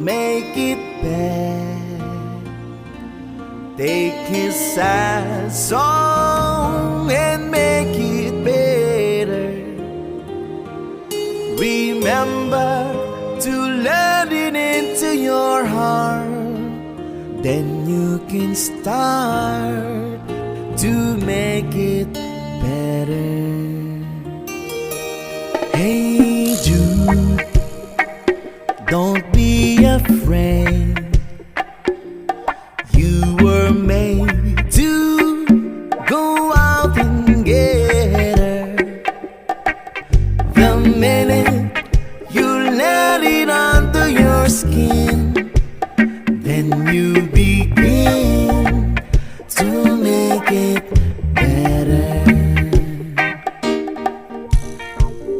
make it better. Take his sad song and make it better. Remember to let it into your heart, then you can start to make it better. Hey Jude, don't be afraid. You were made to go out and get her. The minute you let it under your skin, then you begin to make it better.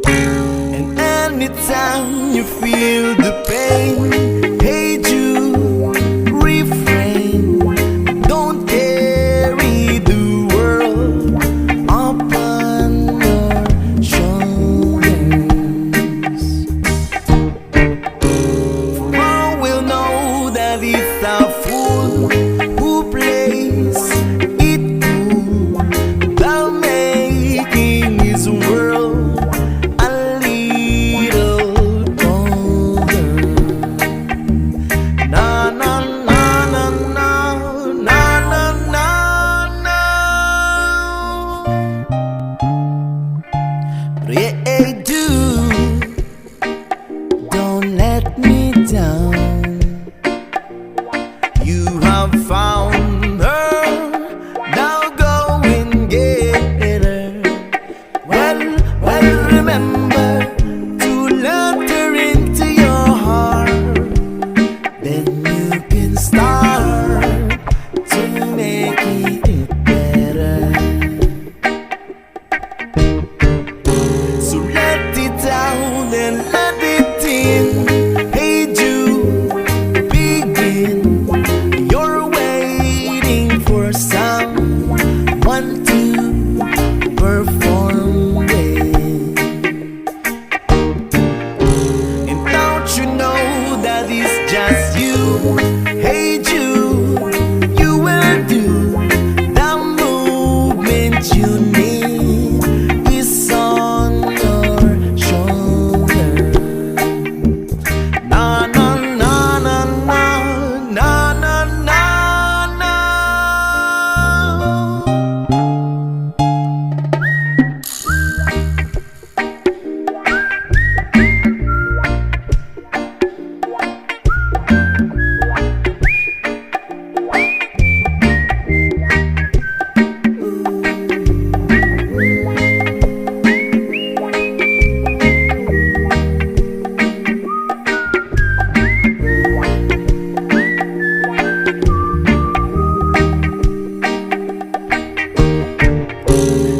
And anytime you feel the pain, hey Jude, refrain. Don't carry the world upon your shoulders. For all will know that it's a fool who plays it cool, while making his world a little colder. Na na na na na na na na na. Yeah, dude, don't let me down. You have found her, now go and get her. Well, remember to let her into your heart, then you can start to make it better. So let it down and let it in. Hey Jude, begin. You're waiting for someone to perform with. And don't you know that it's just you? Hey Jude, you will do the movement you need is on your shoulder. Na na na na na na na na na.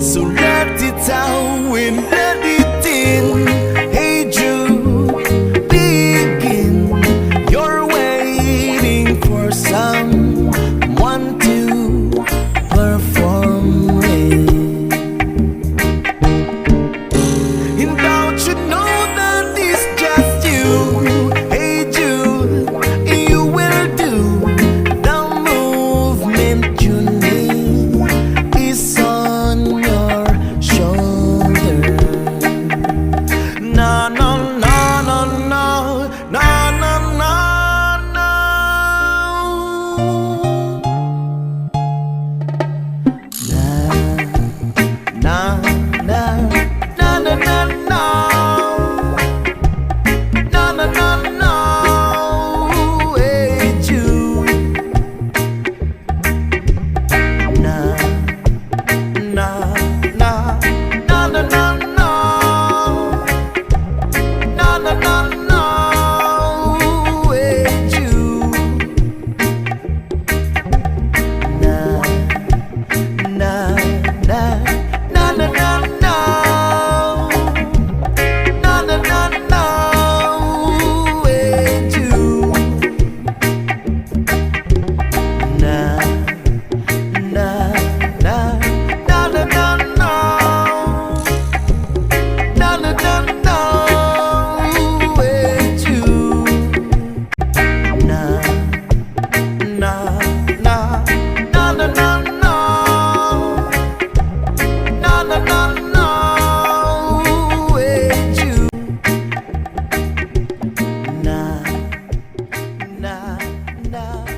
So let it out and let it in. Hey Jude, begin. You're waiting for someone to perform with. And don't you know that it's just you? Hey Jude, you will do the movement you need is on your shoulder. Na na na na na na na na na. Na na na na na na na. Na na na na. Hey Jude. na